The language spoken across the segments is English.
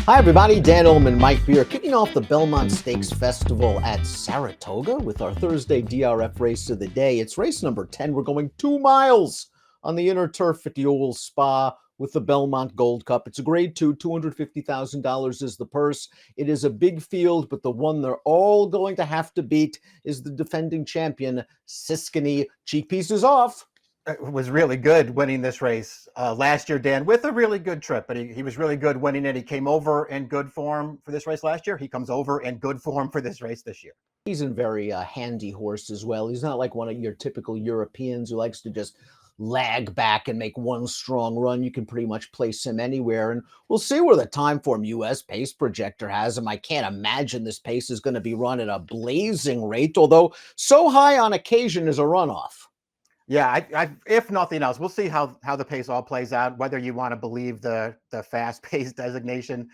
Hi, everybody. Dan Illman, Mike Beer, kicking off the Belmont Stakes Festival at Saratoga with our Thursday DRF race of the day. It's race number 10. We're going 2 miles on the inner turf at the Old Spa with the Belmont Gold Cup. It's a grade 2, $250,000 is the purse. It is a big field, but the one they're all going to have to beat is the defending champion, Siskany. Cheek pieces off. Was really good winning this race last year, Dan, with a really good trip, but he was really good winning it. He came over in good form for this race last year. He comes over in good form for this race this year. He's a very handy horse as well. He's not like one of your typical Europeans who likes to just lag back and make one strong run. You can pretty much place him anywhere. And we'll see where the Timeform US pace projector has him. I can't imagine this pace is going to be run at a blazing rate, although so high on occasion is a runoff. Yeah, if nothing else, we'll see how the pace all plays out, whether you want to believe the fast-paced designation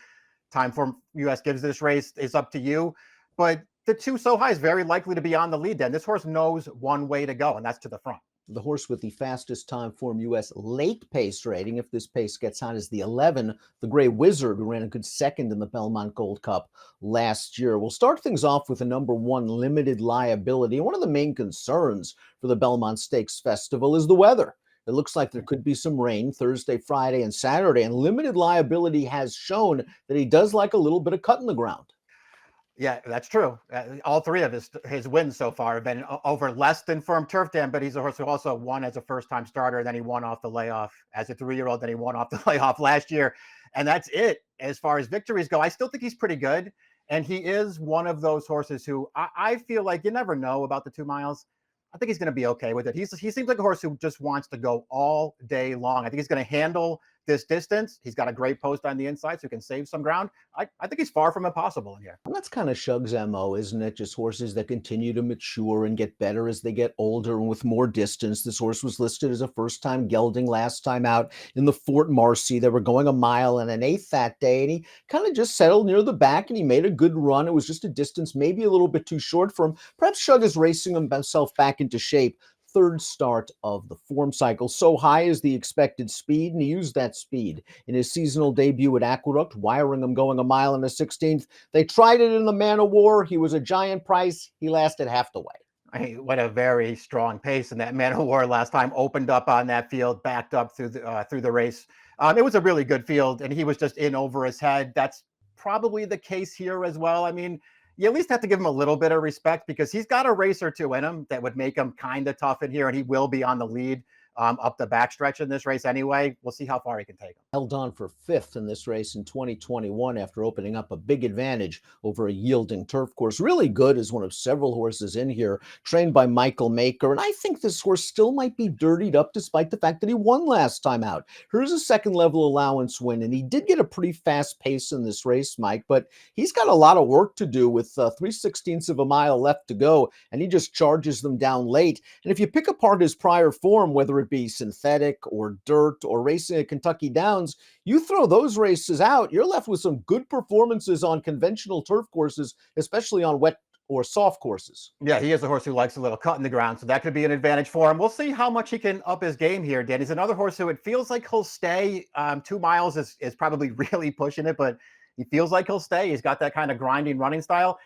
Timeform US gives this race is up to you. But the 2 so high is very likely to be on the lead, Dan. This horse knows one way to go, and that's to the front. The horse with the fastest Timeform US late pace rating, if this pace gets on, is the 11, the Gray Wizard, who ran a good second in the Belmont Gold Cup last year. We'll start things off with a number 1 limited liability. One of the main concerns for the Belmont Stakes Festival is the weather. It looks like there could be some rain Thursday, Friday, and Saturday, and limited liability has shown that he does like a little bit of cut in the ground. Yeah, that's true. All 3 of his wins so far have been over less than firm turf, Dan, but he's a horse who also won as a first-time starter. Then he won off the layoff as a 3-year-old. Then he won off the layoff last year. And that's it as far as victories go. I still think he's pretty good. And he is one of those horses who I feel like you never know about the 2 miles. I think he's going to be okay with it. He seems like a horse who just wants to go all day long. I think he's going to handle this distance. He's got a great post on the inside, so he can save some ground. I think he's far from impossible in here. And that's kind of Shug's MO, isn't it? Just horses that continue to mature and get better as they get older and with more distance. This horse was listed as a first-time gelding last time out in the Fort Marcy. They were going 1 mile and an eighth that day, and he kind of just settled near the back, and he made a good run. It was just a distance maybe a little bit too short for him. Perhaps Shug is racing himself back into shape. 3rd start of the form cycle. So high is the expected speed, and he used that speed in his seasonal debut at Aqueduct, wiring him going 1 mile and a 16th. They tried it in the Man of War. He was a giant price. He lasted half the way. What a very strong pace in that Man of War last time. Opened up on that field, backed up through the race. It was a really good field, and he was just in over his head. That's probably the case here as well. I mean, you at least have to give him a little bit of respect because he's got a race or 2 in him that would make him kind of tough in here, and he will be on the lead up the backstretch in this race anyway. We'll see how far he can take him. Held on for 5th in this race in 2021 after opening up a big advantage over a yielding turf course. Really good as one of several horses in here, trained by Michael Maker. And I think this horse still might be dirtied up despite the fact that he won last time out. Here's a second level allowance win, and he did get a pretty fast pace in this race, Mike, but he's got a lot of work to do with 3/16 of a mile left to go, and he just charges them down late. And if you pick apart his prior form, whether it be synthetic or dirt or racing at Kentucky Downs, you throw those races out, you're left with some good performances on conventional turf courses, especially on wet or soft courses. Yeah, he is a horse who likes a little cut in the ground, so that could be an advantage for him. We'll see how much he can up his game here, Dan. He's another horse who it feels like he'll stay. 2 miles is probably really pushing it, but he feels like he'll stay. He's got that kind of grinding running style.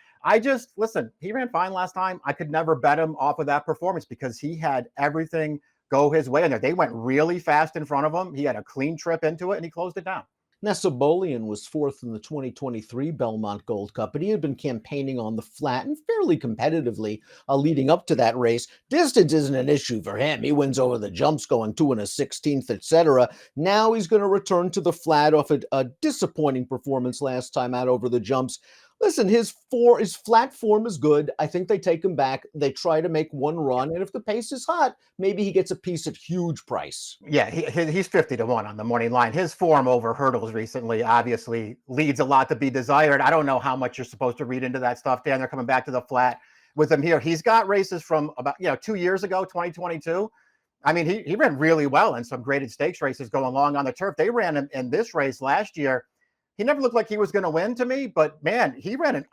Listen, he ran fine last time. I could never bet him off of that performance because he had everything go his way in there. They went really fast in front of him. He had a clean trip into it, and he closed it down. Nessobolian was 4th in the 2023 Belmont Gold Cup, but he had been campaigning on the flat and fairly competitively leading up to that race. Distance isn't an issue for him. He wins over the jumps going 2 1/16, etc. Now he's going to return to the flat off a disappointing performance last time out over the jumps. Listen, his flat form is good. I think they take him back. They try to make one run, and if the pace is hot, maybe he gets a piece at huge price. Yeah, he's 50-1 on the morning line. His form over hurdles recently obviously leads a lot to be desired. I don't know how much you're supposed to read into that stuff, Dan. They're coming back to the flat with him here. He's got races from about 2 years ago, 2022. I mean, he ran really well in some graded stakes races going long on the turf. They ran him in this race last year. He never looked like he was going to win to me, but man,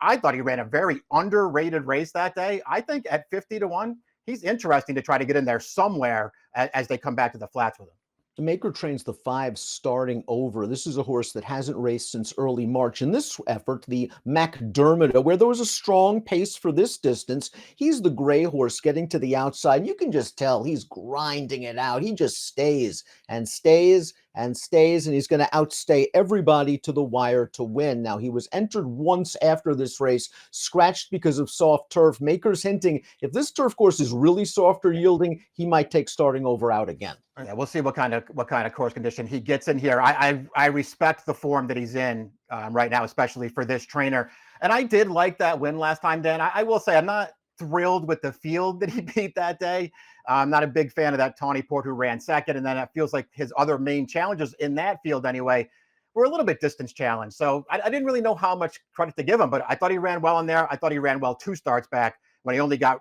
I thought he ran a very underrated race that day. I think at 50-1, he's interesting to try to get in there somewhere as they come back to the flats with him. Maker trains the 5 starting over. This is a horse that hasn't raced since early March. In this effort, the McDermott, where there was a strong pace for this distance, he's the gray horse getting to the outside. You can just tell he's grinding it out. He just stays and stays and stays, and he's going to outstay everybody to the wire to win. Now, he was entered once after this race, scratched because of soft turf. Maker's hinting if this turf course is really soft or yielding, he might take starting over out again. Yeah, we'll see what kind of course condition he gets in here. I respect the form that he's in right now, especially for this trainer. And I did like that win last time, Dan. I will say I'm not thrilled with the field that he beat that day. I'm not a big fan of that Tawny Port who ran second, and then it feels like his other main challenges in that field anyway were a little bit distance challenged. So I didn't really know how much credit to give him, but I thought he ran well in there. I thought he ran well 2 starts back when he only got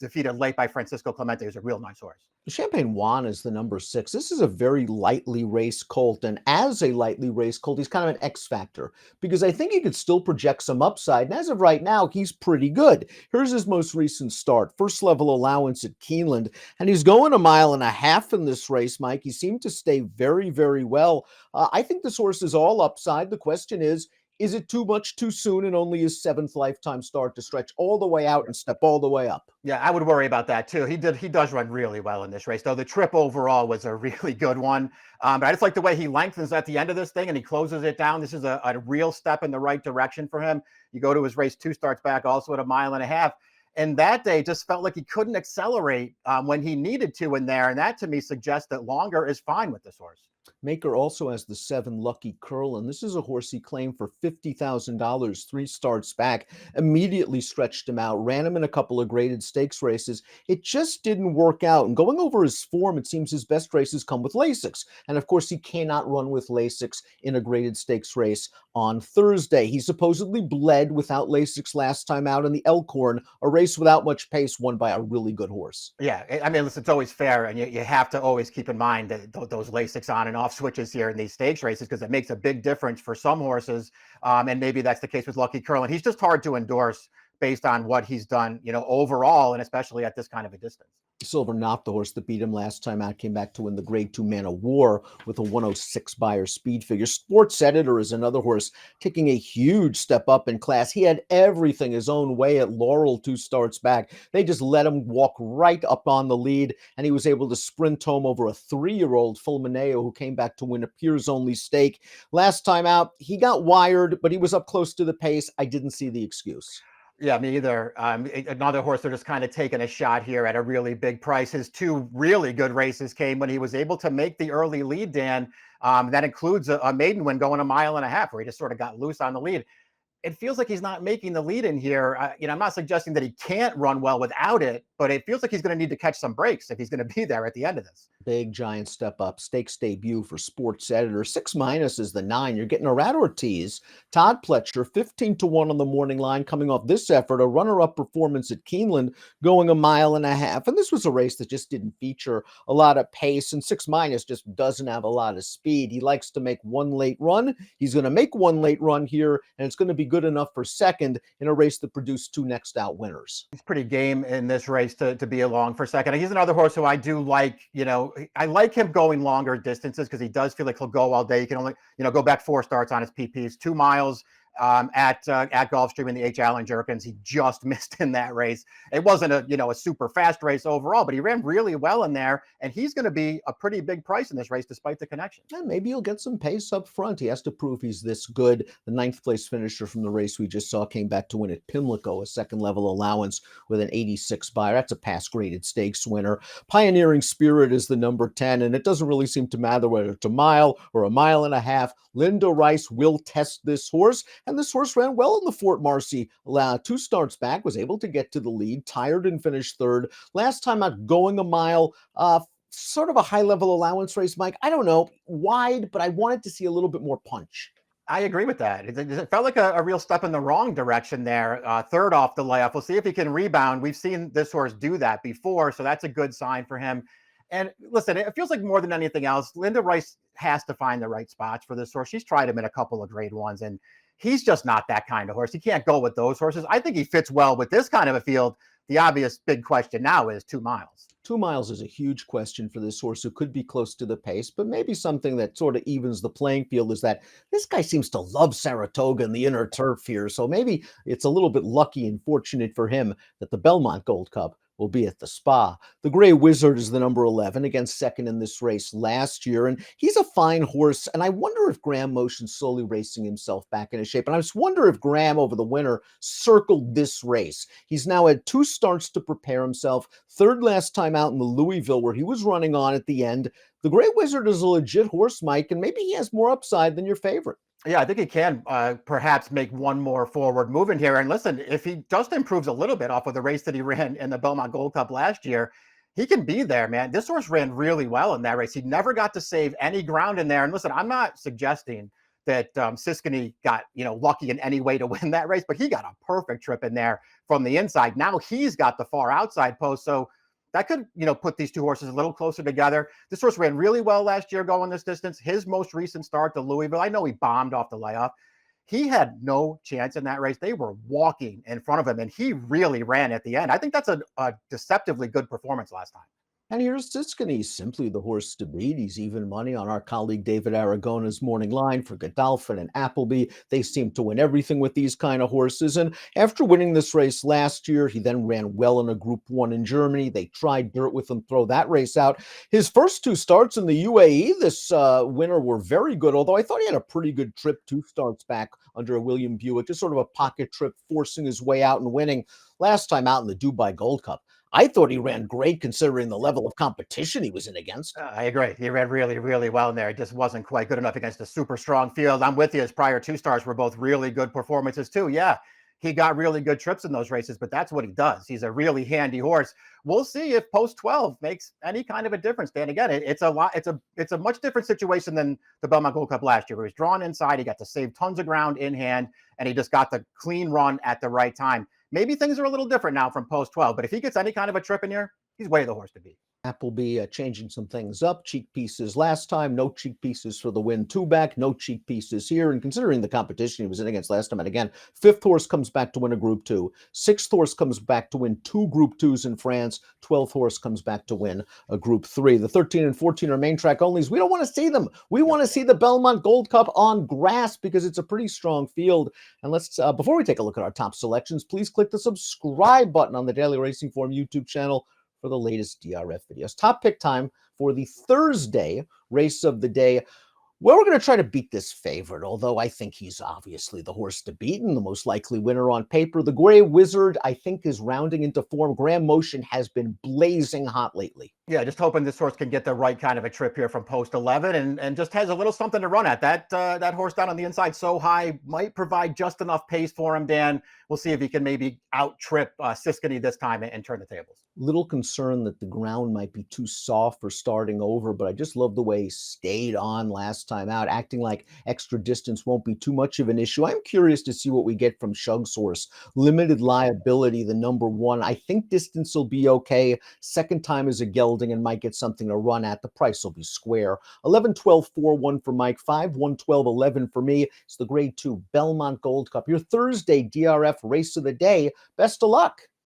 defeated late by Francisco Clemente, who's a real nice horse. Champagne Juan is the number 6. This is a very lightly raced colt, and as a lightly raced colt, he's kind of an X factor because I think he could still project some upside, and as of right now, he's pretty good. Here's his most recent start, first level allowance at Keeneland, and he's going 1.5 miles in this race, Mike. He seemed to stay very, very well. I think this horse is all upside. The question is it too much too soon and only his 7th lifetime start to stretch all the way out and step all the way up? Yeah, I would worry about that too. He does run really well in this race, though the trip overall was a really good one. But I just like the way he lengthens at the end of this thing and he closes it down. This is a real step in the right direction for him. You go to his race 2 starts back, also at 1.5 miles. And that day just felt like he couldn't accelerate when he needed to in there. And that to me suggests that longer is fine with this horse. Maker also has the 7 Lucky Curl, and this is a horse he claimed for $50,000 3 starts back, immediately stretched him out, ran him in a couple of graded stakes races. It just didn't work out. And going over his form, it seems his best races come with Lasix. And of course, he cannot run with Lasix in a graded stakes race on Thursday. He supposedly bled without Lasix last time out in the Elkhorn, a race without much pace won by a really good horse. Yeah, I mean, listen, it's always fair, and you have to always keep in mind that those Lasix on and off switches here in these stakes races because it makes a big difference for some horses, and maybe that's the case with Lucky Curl. And he's just hard to endorse based on what he's done, overall, and especially at this kind of a distance. Silver Knot, the horse that beat him last time out, came back to win the Grade 2 Man of War with a 106 Beyer speed figure. Sports Editor is another horse taking a huge step up in class. He had everything his own way at Laurel 2 starts back. They just let him walk right up on the lead, and he was able to sprint home over a 3-year-old Fulmineo who came back to win a Piers-only stake. Last time out, he got wired, but he was up close to the pace. I didn't see the excuse. Yeah, me either. Another horse they're just kind of taking a shot here at a really big price. His 2 really good races came when he was able to make the early lead, Dan. That includes a maiden win going 1.5 miles, where he just sort of got loose on the lead. It feels like he's not making the lead in here. I'm not suggesting that he can't run well without it, but it feels like he's going to need to catch some breaks if he's going to be there at the end of this. Big giant step up. Stakes debut for Sports Editor. 6 minus is the 9. You're getting a Rat Ortiz. Todd Pletcher, 15-1 on the morning line, coming off this effort. A runner-up performance at Keeneland, going 1.5 miles. And this was a race that just didn't feature a lot of pace. And 6 minus just doesn't have a lot of speed. He likes to make one late run. He's going to make one late run here, and it's going to be good enough for second in a race that produced 2 next out winners. He's pretty game in this race to be along for second. He's another horse who I do like. I like him going longer distances because he does feel like he'll go all day. You can only, go back 4 starts on his PPs, 2 miles at Gulfstream in the H. Allen Jerkins. He just missed in that race. It wasn't a super fast race overall, but he ran really well in there, and he's going to be a pretty big price in this race despite the connection. And maybe he'll get some pace up front. He has to prove he's this good. The 9th place finisher from the race we just saw came back to win at Pimlico, a 2nd level allowance with an 86 Beyer. That's a pass graded stakes winner. Pioneering Spirit is the number 10, and it doesn't really seem to matter whether it's 1 mile or 1.5 miles. Linda Rice will test this horse, and this horse ran well in the Fort Marcy. 2 starts back, was able to get to the lead, tired and finished 3rd. Last time out, going 1 mile, sort of a high-level allowance race, Mike. I don't know, wide, but I wanted to see a little bit more punch. I agree with that. It felt like a real step in the wrong direction there. 3rd off the layoff. We'll see if he can rebound. We've seen this horse do that before, so that's a good sign for him. And listen, it feels like more than anything else, Linda Rice has to find the right spots for this horse. She's tried him in a couple of grade 1s, and he's just not that kind of horse. He can't go with those horses. I think he fits well with this kind of a field, The obvious big question now is 2 miles. 2 miles is a huge question for this horse who could be close to the pace, but maybe something that sort of evens the playing field is that this guy seems to love Saratoga and the inner turf here. So maybe it's a little bit lucky and fortunate for him that the Belmont Gold Cup will be at the Spa. The Gray Wizard is the number 11, against second in this race last year, and he's a fine horse. And I wonder if Graham Motion's slowly racing himself back into shape. And I just wonder if Graham, over the winter, circled this race. He's now had 2 starts to prepare himself. Third last time out in the Louisville, where he was running on at the end. The Gray Wizard is a legit horse, Mike, and maybe he has more upside than your favorite. Yeah, I think he can perhaps make one more forward movement here. And listen, if he just improves a little bit off of the race that he ran in the Belmont Gold Cup last year, he can be there, man. This horse ran really well in that race. He never got to save any ground in there. And listen, I'm not suggesting that Siskiny got lucky in any way to win that race, but he got a perfect trip in there from the inside. Now he's got the far outside post, so that could, put these two horses a little closer together. This horse ran really well last year going this distance. His most recent start to Louisville, I know he bombed off the layoff. He had no chance in that race. They were walking in front of him, and he really ran at the end. I think that's a deceptively good performance last time. And here's Siskiny, simply the horse to beat. He's even money on our colleague David Aragona's morning line for Godolphin and Appleby. They seem to win everything with these kind of horses. And after winning this race last year, he then ran well in a Group 1 in Germany. They tried dirt with him, throw that race out. His first 2 starts in the UAE this winter were very good, although I thought he had a pretty good trip 2 starts back under William Buick, just sort of a pocket trip, forcing his way out and winning last time out in the Dubai Gold Cup. I thought he ran great considering the level of competition he was in against. I agree. He ran really, really well in there. It just wasn't quite good enough against a super strong field. I'm with you. His prior 2 stars were both really good performances too. Yeah, he got really good trips in those races, but that's what he does. He's a really handy horse. We'll see if post 12 makes any kind of a difference. Dan, again, it's a much different situation than the Belmont Gold Cup last year, where he was drawn inside. He got to save tons of ground in hand, and he just got the clean run at the right time. Maybe things are a little different now from post 12, but if he gets any kind of a trip in here, he's way the horse to beat. Appleby changing some things up. Cheek pieces last time, no cheek pieces for the win 2 back, no cheek pieces here. And considering the competition he was in against last time, and again, 5th horse comes back to win a Group 2, 6th horse comes back to win 2 Group 2s in France, 12th horse comes back to win a Group 3. The 13 and 14 are main track onlys. We don't want to see them. We want to see the Belmont Gold Cup on grass because it's a pretty strong field. And let's, before we take a look at our top selections, please click the subscribe button on the Daily Racing Form YouTube channel for the latest DRF videos. Top pick time for the Thursday race of the day. Well, we're going to try to beat this favorite, although I think he's obviously the horse to beat and the most likely winner on paper. The Gray Wizard, I think, is rounding into form. Graham Motion has been blazing hot lately. Yeah, just hoping this horse can get the right kind of a trip here from post 11 and just has a little something to run at. That horse down on the inside so high might provide just enough pace for him, Dan. We'll see if he can maybe out-trip Siskiny this time and turn the tables. Little concerned that the ground might be too soft for starting over, but I just love the way he stayed on last time out, acting like extra distance won't be too much of an issue. I'm curious to see what we get from Shug's horse. Limited liability, the number 1. I think distance will be okay. Second time is a gelding and might get something to run at. The price will be square. 11, 12, 4, 1 for Mike. 5, 1, 12, 11 for me. It's the Grade 2 Belmont Gold Cup. Your Thursday DRF race of the day. Best of luck.